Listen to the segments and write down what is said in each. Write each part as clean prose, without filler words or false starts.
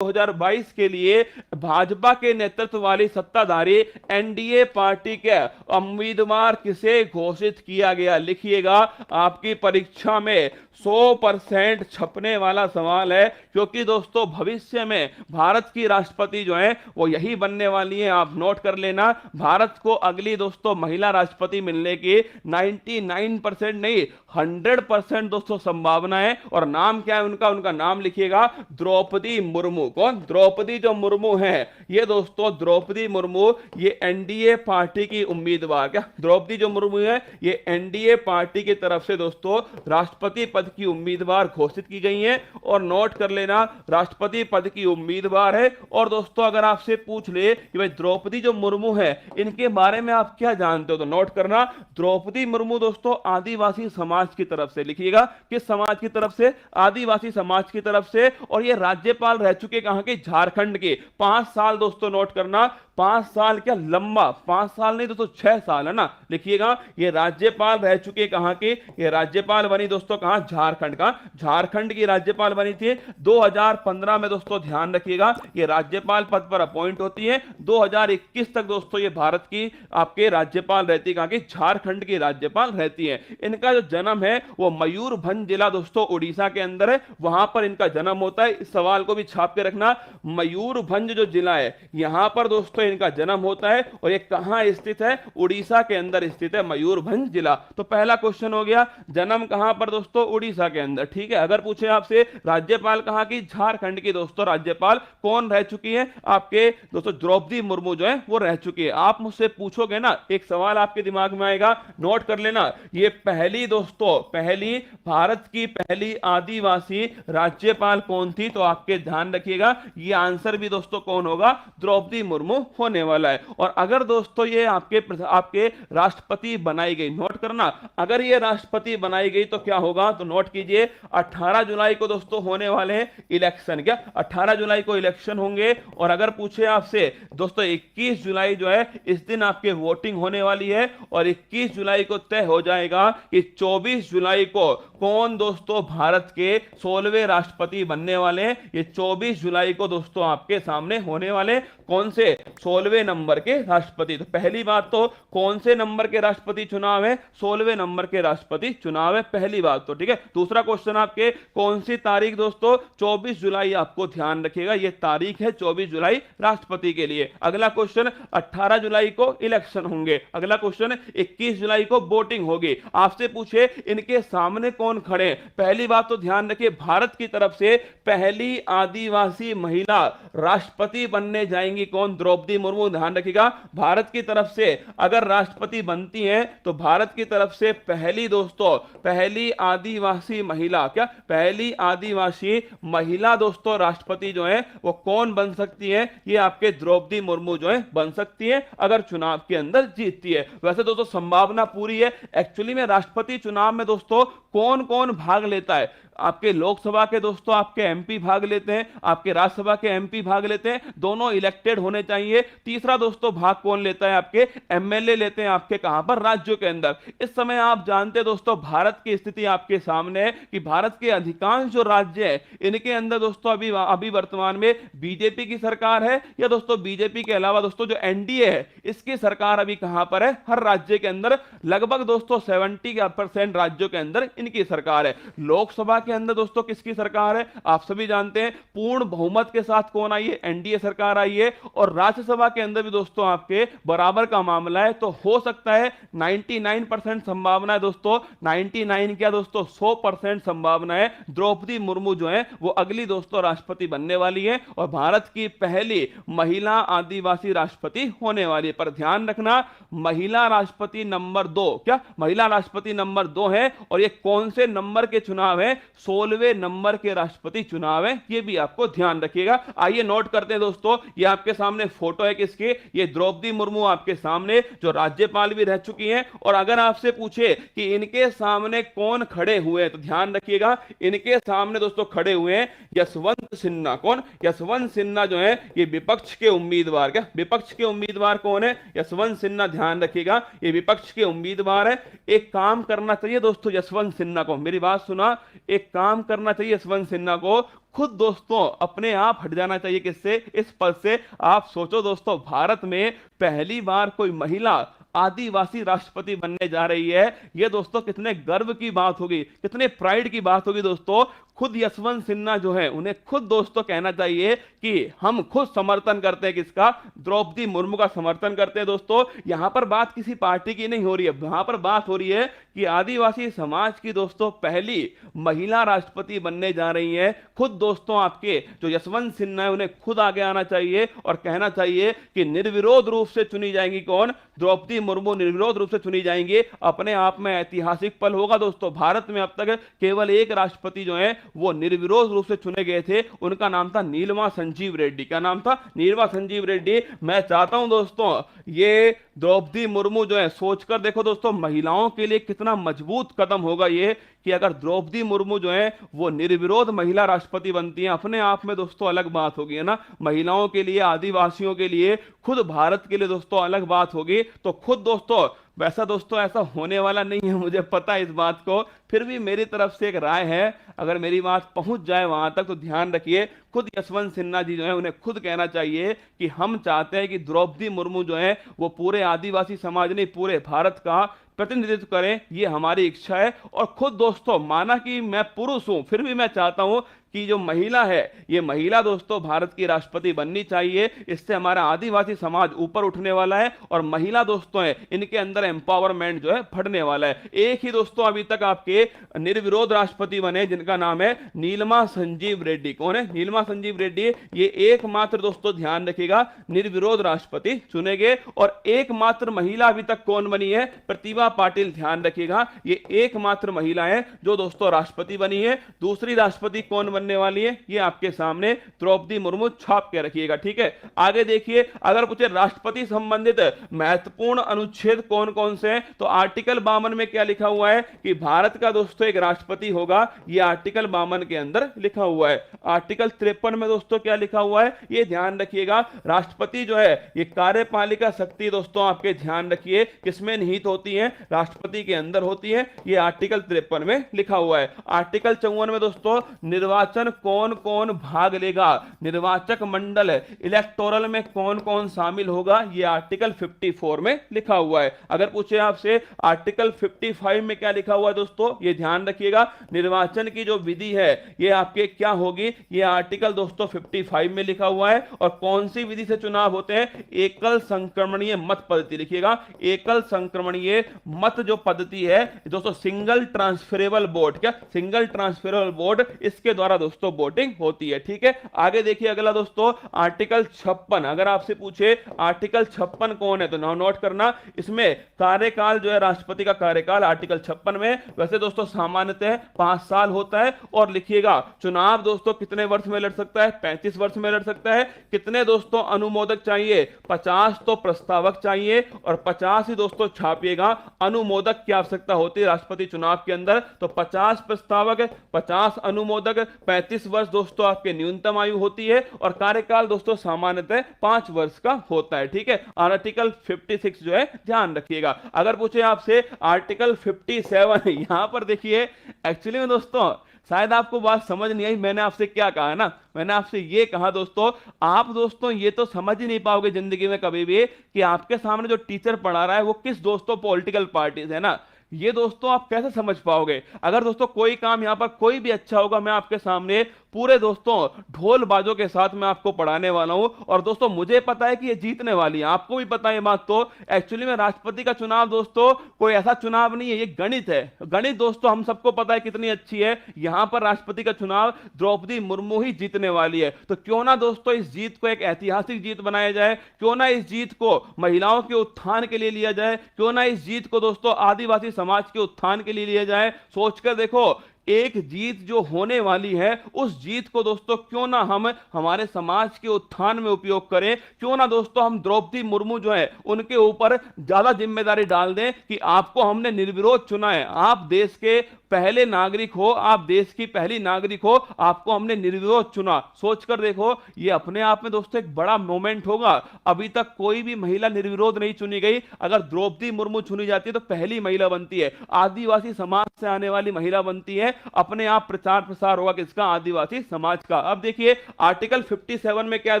2022 के लिए भाजपा के नेतृत्व वाली सत्ताधारी एनडीए पार्टी के उम्मीदवार किसे घोषित किया गया? लिखिएगा, आपकी परीक्षा में 100% छपने वाला सवाल है, क्योंकि दोस्तों भविष्य में भारत की राष्ट्रपति जो है वो यही बनने वाली है। आप नोट कर लेना, भारत को अगली दोस्तों महिला राष्ट्रपति मिलने की 99% नहीं 100% दोस्तों संभावना है। और नाम क्या है उनका? उनका नाम लिखिएगा द्रौपदी मुर्मू। कौन? द्रौपदी जो मुर्मू है, ये दोस्तों द्रौपदी मुर्मू ये एनडीए पार्टी की उम्मीदवार, क्या द्रौपदी जो मुर्मू है ये एनडीए पार्टी की तरफ से दोस्तों राष्ट्रपति पद की उम्मीदवार घोषित की गई हैं। और नोट कर लेना, राष्ट्रपति पद की उम्मीदवार है। और दोस्तों अगर आपसे पूछ ले कि भाई द्रौपदी जो मुर्मू है इनके बारे में आप क्या जानते हो, तो नोट करना, द्रौपदी मुर्मू दोस्तों आदिवासी समाज की तरफ से, लिखिएगा किस समाज की तरफ से? आदिवासी समाज की तरफ से। और ये राज्यपाल रह चुके कहां के? झारखंड के। 5 साल दोस्तों, नोट करना 5 साल, क्या लंबा, 5 साल नहीं दोस्तों 6 साल है ना। लिखिएगा ये राज्यपाल रह चुके कहां के? ये राज्यपाल बनी दोस्तों कहां? झारखंड का। झारखंड की राज्यपाल बनी थी 2015 में दोस्तों, ध्यान रखिएगा ये राज्यपाल पद पर अपॉइंट होती है। 2021 तक दोस्तों ये भारत की आपके राज्यपाल रहती है, कहां की? झारखंड की राज्यपाल रहती है। इनका जो जन्म है वो मयूरभंज जिला दोस्तों उड़ीसा के अंदर है, वहां पर इनका जन्म होता है। इस सवाल को भी छाप के रखना, मयूरभंज जो जिला है यहां पर दोस्तों इनका जन्म होता है। और ये कहां स्थित है? उड़ीसा के अंदर स्थित है मयूरभंज जिला। तो पहला क्वेश्चन हो गया, जन्म कहां पर दोस्तों? उड़ीसा के अंदर। ठीक है, अगर पूछे आपसे राज्यपाल कहां की? झारखंड की दोस्तों राज्यपाल कौन रह चुकी है? आपके दोस्तों द्रौपदी मुर्मू जो है वो रह चुकी है। आप मुझसे पूछोगे ना, एक सवाल आपके दिमाग में आएगा, नोट कर लेना, ये पहली दोस्तों पहली भारत की पहली आदिवासी राज्यपाल कौन थी? तो आपके ध्यान रखिएगा ये आंसर भी दोस्तों कौन होगा? द्रौपदी मुर्मू होने वाला है। और अगर दोस्तों ये आपके राष्ट्रपति बनाई गई, नोट करना, अगर ये राष्ट्रपति बनाई गई तो क्या होगा? तो नोट कीजिए 18 जुलाई को दोस्तों होने वाले हैं इलेक्शन। क्या 18 जुलाई को इलेक्शन होंगे? और अगर पूछे आपसे दोस्तों 21 जुलाई जो है इस दिन आपके वोटिंग होने वाली है। और 21 जुलाई को तय हो जाएगा कि 24 जुलाई को कौन दोस्तों भारत के 16वें राष्ट्रपति बनने वाले हैं। ये 24 जुलाई को दोस्तों आपके सामने होने वाले कौन से? 16वें नंबर के राष्ट्रपति। तो पहली बात तो कौन से नंबर के राष्ट्रपति चुनाव है? 16वें नंबर के राष्ट्रपति चुनाव है, पहली बात तो। ठीक है, दूसरा क्वेश्चन आपके कौन सी तारीख दोस्तों? 24 जुलाई, आपको ध्यान रखिएगा ये तारीख है 24 जुलाई राष्ट्रपति के लिए। अगला क्वेश्चन 18 जुलाई को इलेक्शन होंगे। अगला क्वेश्चन 21 जुलाई को वोटिंग होगी। आपसे पूछे इनके सामने कौन खड़े? पहली बात तो ध्यान रखिए, भारत की तरफ से पहली आदिवासी महिला राष्ट्रपति बनने जाएंगी कौन? द्रौपदी मुर्मू। ध्यान रखिएगा भारत की तरफ से अगर राष्ट्रपति बनती हैं तो भारत की तरफ से पहली दोस्तों पहली आदिवासी महिला, क्या पहली आदिवासी महिला दोस्तों राष्ट्रपति जो है वो कौन बन सकती है? ये आपके द्रौपदी मुर्मू जो है बन सकती है अगर चुनाव के अंदर जीतती है। वैसे दोस्तों संभावना पूरी है। एक्चुअली में राष्ट्रपति चुनाव में दोस्तों कौन कौन भाग लेता है? आपके लोकसभा के दोस्तों आपके एमपी भाग लेते हैं, आपके राज्यसभा के एमपी भाग लेते हैं, दोनों इलेक्टेड होने चाहिए। तीसरा दोस्तों भाग कौन लेता है? आपके एमएलए लेते हैं, आपके कहां पर? राज्यों के अंदर। इस समय आप जानते हैं दोस्तों भारत की स्थिति आपके सामने है कि भारत के अधिकांश जो राज्य है इनके अंदर दोस्तों अभी वर्तमान में बीजेपी की सरकार है, या दोस्तों बीजेपी के अलावा दोस्तों जो एनडीए है इसकी सरकार अभी कहां पर है? हर राज्य के अंदर लगभग दोस्तों 70% राज्यों के अंदर इनकी सरकार है। लोकसभा के अंदर दोस्तों किसकी सरकार है? आप सभी जानते हैं पूर्ण बहुमत के साथ कौन आई है? एनडीए सरकार आई है। और राज्यसभा के अंदर भी दोस्तों आपके बराबर का मामला है। तो हो सकता है 99% संभावना है दोस्तों, 99 क्या दोस्तों 100% संभावना है द्रौपदी मुर्मू जो है वो अगली दोस्तों राष्ट्रपति बनने वाली है और भारत की पहली महिला आदिवासी राष्ट्रपति होने वाली है। पर ध्यान रखना महिला राष्ट्रपति नंबर 2, क्या महिला राष्ट्रपति नंबर 2 है। और ये कौन से नंबर के चुनाव है? 16वें नंबर के राष्ट्रपति चुनाव है, ये भी आपको ध्यान रखिएगा। आइए नोट करते हैं दोस्तों, ये आपके सामने फोटो है किसकी? ये द्रौपदी मुर्मू आपके सामने जो राज्यपाल भी रह चुकी हैं। और अगर आपसे पूछे कि इनके सामने कौन खड़े हुए हैं तो ध्यान रखिएगा इनके सामने दोस्तों खड़े हुए हैं यशवंत सिन्हा। कौन? यशवंत सिन्हा जो है ये विपक्ष के उम्मीदवार। क्या विपक्ष के उम्मीदवार कौन है? यशवंत सिन्हा। ध्यान रखिएगा ये विपक्ष के उम्मीदवार है। एक काम करना चाहिए दोस्तों यशवंत सिन्हा को, मेरी बात सुना, एक काम करना चाहिए यशवंत सिन्हा को, खुद दोस्तों अपने आप हट जाना चाहिए किससे, इस पद से। आप सोचो दोस्तों, भारत में पहली बार कोई महिला आदिवासी राष्ट्रपति बनने जा रही है, ये दोस्तों कितने गर्व की बात होगी, कितने प्राइड की बात होगी दोस्तों। खुद यशवंत सिन्हा जो है, उन्हें खुद दोस्तों कहना चाहिए कि हम खुद समर्थन करते हैं किसका, द्रौपदी मुर्मू का समर्थन करते हैं। दोस्तों यहां पर बात किसी पार्टी की नहीं हो रही है, यहां पर बात हो रही है कि आदिवासी समाज की दोस्तों पहली महिला राष्ट्रपति बनने जा रही है। खुद दोस्तों आपके जो यशवंत सिन्हा है, उन्हें खुद आगे आना चाहिए और कहना चाहिए कि निर्विरोध रूप से चुनी जाएंगी कौन, द्रौपदी मुर्मू निर्विरोध रूप से चुनी जाएंगी। अपने आप में ऐतिहासिक पल होगा दोस्तों। भारत में अब तक केवल एक राष्ट्रपति जो है वो निर्विरोध रूप से चुने गए थे, उनका नाम था नीलमा संजीव रेड्डी। क्या नाम था, नीलमा संजीव रेड्डी। मैं चाहता हूं दोस्तों ये द्रौपदी मुर्मू जो है, सोचकर देखो दोस्तों, महिलाओं के लिए कितना मजबूत कदम होगा ये कि अगर द्रौपदी मुर्मू जो है वो निर्विरोध महिला राष्ट्रपति बनती है। अपने आप में दोस्तों अलग बात होगी, है ना, महिलाओं के लिए, आदिवासियों के लिए, खुद भारत के लिए दोस्तों अलग बात होगी। तो खुद दोस्तों, वैसा दोस्तों ऐसा होने वाला नहीं है, मुझे पता है इस बात को, फिर भी मेरी तरफ से एक राय है, अगर मेरी बात पहुंच जाए वहां तक तो ध्यान रखिए, खुद यशवंत सिन्हा जी जो है उन्हें खुद कहना चाहिए कि हम चाहते हैं कि द्रौपदी मुर्मू जो है वो पूरे आदिवासी समाज नहीं, पूरे भारत का प्रतिनिधित्व करें, ये हमारी इच्छा है। और खुद दोस्तों, माना कि मैं पुरुष हूं, फिर भी मैं चाहता हूं कि जो महिला है, ये महिला दोस्तों भारत की राष्ट्रपति बननी चाहिए। इससे हमारा आदिवासी समाज ऊपर उठने वाला है और महिला दोस्तों है, इनके अंदर एम्पावरमेंट जो है बढ़ने वाला है। एक ही दोस्तों अभी तक आपके निर्विरोध राष्ट्रपति बने, जिनका नाम है नीलमा संजीव रेड्डी। कौन है, नीलमा संजीव रेड्डी। ये एकमात्र दोस्तों ध्यान रखिएगा निर्विरोध राष्ट्रपति चुने गए। और एकमात्र महिला अभी तक कौन बनी है, प्रतिभा पाटिल। ध्यान रखिएगा ये एकमात्र महिला है जो दोस्तों राष्ट्रपति बनी है। दूसरी राष्ट्रपति कौन बनने वाली है, ये आपके सामने द्रौपदी मुर्मू, छाप के रखिएगा, ठीक है। आगे देखिए, अगर पूछे राष्ट्रपति संबंधित महत्वपूर्ण अनुच्छेद कौन कौन से हैं, तो आर्टिकल 52 में क्या लिखा हुआ है कि भारत का दोस्तों एक राष्ट्रपति होगा, ये आर्टिकल 52 के अंदर लिखा हुआ है। आर्टिकल 53 में दोस्तों क्या लिखा हुआ है, ये ध्यान रखिएगा। राष्ट्रपति जो है ये कार्यपालिका शक्ति दोस्तों आपके ध्यान रखिए किसमें निहित होती है, राष्ट्रपति के अंदर होती है, ये आर्टिकल 53 में लिखा हुआ है। आर्टिकल 54 में दोस्तों निर्वाचन कौन कौन भाग लेगा, निर्वाचक मंडल इलेक्टोरल में कौन कौन शामिल होगा, ये आर्टिकल 54 में लिखा हुआ है। अगर पूछे आपसे आर्टिकल 55 में क्या लिखा हुआ है दोस्तों, ये ध्यान रखिएगा। निर्वाचन की जो विधि है ये आपके क्या होगी, ये आर्टिकल दोस्तों 55 में लिखा हुआ है। और कौन सी विधि से चुनाव होते हैं, एकल संक्रमणीय मत पद्धति। लिखिएगा एकल संक्रमणीय मत जो पद्धति है दोस्तों, सिंगल ट्रांसफरेबल वोट। क्या, सिंगल ट्रांसफरेबल वोट, इसके द्वारा दोस्तों वोटिंग होती है, ठीक है। आगे देखिए अगला दोस्तों आर्टिकल 56। अगर आपसे पूछे आर्टिकल 56 कौन है, तो नोट करना, इसमें कार्यकाल जो है राष्ट्रपति का कार्यकाल आर्टिकल 56 में, वैसे दोस्तों सामान्यतः 5 साल होता है। और लिखिएगा चुनाव दोस्तों कितने वर्ष में लड़ सकता है, 35 वर्ष में लड़ सकता है। कितने दोस्तों अनुमोदक चाहिए, 50 तो प्रस्तावक चाहिए और 50 ही दोस्तों छापिएगा अनुमोदक की आवश्यकता होती है राष्ट्रपति चुनाव के अंदर। तो 50 प्रस्तावक, 50 अनुमोदक, 35 वर्ष दोस्तों आपके न्यूनतम आयु होती है और कार्यकाल दोस्तों सामान्यतः 5 वर्ष का होता है, ठीक है। आर्टिकल 56 जो है ध्यान रखिएगा। अगर पूछे आपसे आर्टिकल 57, यहां पर देखिए एक्चुअली में दोस्तों शायद आपको बात समझ नहीं आई, मैंने आपसे क्या कहा ना, मैंने आपसे ये कहा दोस्तों, आप दोस्तों ये तो समझ ही नहीं पाओगे जिंदगी में कभी भी कि आपके सामने जो टीचर पढ़ा रहा है वो किस दोस्तों पॉलिटिकल पार्टीज है ना, ये दोस्तों आप कैसे समझ पाओगे। अगर दोस्तों कोई काम यहां पर कोई भी अच्छा होगा, मैं आपके सामने पूरे दोस्तों ढोल बाजों के साथ मैं आपको पढ़ाने वाला हूं। और दोस्तों मुझे पता है कि ये जीतने वाली है, आपको भी पता है ये बात। तो एक्चुअली में राष्ट्रपति का चुनाव दोस्तों कोई ऐसा चुनाव नहीं है, ये गणित है। गणित दोस्तों हम सबको पता है कितनी अच्छी है। यहां पर राष्ट्रपति का चुनाव द्रौपदी मुर्मू ही जीतने वाली है। तो क्यों ना दोस्तों इस जीत को एक ऐतिहासिक जीत बनाया जाए, क्यों ना इस जीत को महिलाओं के उत्थान के लिए लिया जाए, क्यों ना इस जीत को दोस्तों आदिवासी समाज के उत्थान के लिए लिया जाए। सोचकर देखो, एक जीत जो होने वाली है उस जीत को दोस्तों क्यों ना हम हमारे समाज के उत्थान में उपयोग करें, क्यों ना दोस्तों हम द्रौपदी मुर्मू जो है उनके ऊपर ज्यादा जिम्मेदारी डाल दें कि आपको हमने निर्विरोध चुना है, आप देश के पहले नागरिक हो, आप देश की पहली नागरिक हो, आपको हमने निर्विरोध चुना। सोचकर देखो, ये अपने आप में दोस्तों एक बड़ा मोमेंट होगा। अभी तक कोई भी महिला निर्विरोध नहीं चुनी गई। अगर द्रौपदी मुर्मू चुनी जाती है तो पहली महिला बनती है, आदिवासी समाज से आने वाली महिला बनती है। अपने आप प्रचार प्रसार होगा किसका? आदिवासी समाज का। अब देखिए आर्टिकल 57 में क्या है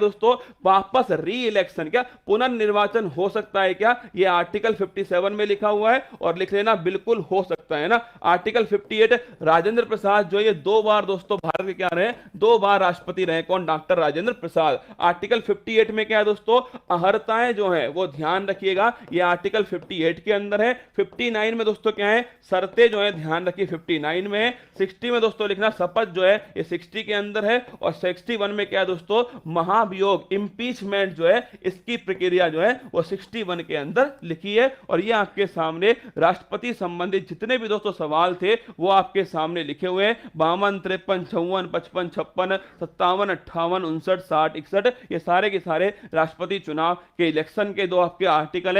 दोस्तों, वापस री इलेक्शन, क्या पुनर्निर्वाचन हो सकता है क्या? ये आर्टिकल 57 में लिखा हुआ है, और लिख लेना बिल्कुल हो सकता है ना। आर्टिकल 58, राजेंद्र प्रसाद जो ये 2 बार दोस्तों भारत के क्या रहे, 2 बार राष्ट्रपति रहे। कौन? डॉक्टर राजेंद्र प्रसाद। आर्टिकल 58 में क्या है दोस्तों, अहर्ताएं जो है वो ध्यान रखिएगा, ये आर्टिकल 58 के अंदर है। 59 में दोस्तों क्या है, शर्तें जो है ध्यान रखिए 59 में है। 60 में दोस्तों लिखना शपथ जो है ये 60 के अंदर है। और 61 में क्या है दोस्तों, महाभियोग, इंपीचमेंट जो है इसकी प्रक्रिया जो है वो 61 के अंदर लिखी है। और ये आपके सामने राष्ट्रपति संबंधित जितने भी दोस्तों सवाल थे वो आपके सामने लिखे हुए हैं। 52, 53, 54, 55, 56, 57, 58, 59, 60, 61, ये सारे के सारे राष्ट्रपति चुनाव के इलेक्शन के 2 आपके आर्टिकल है।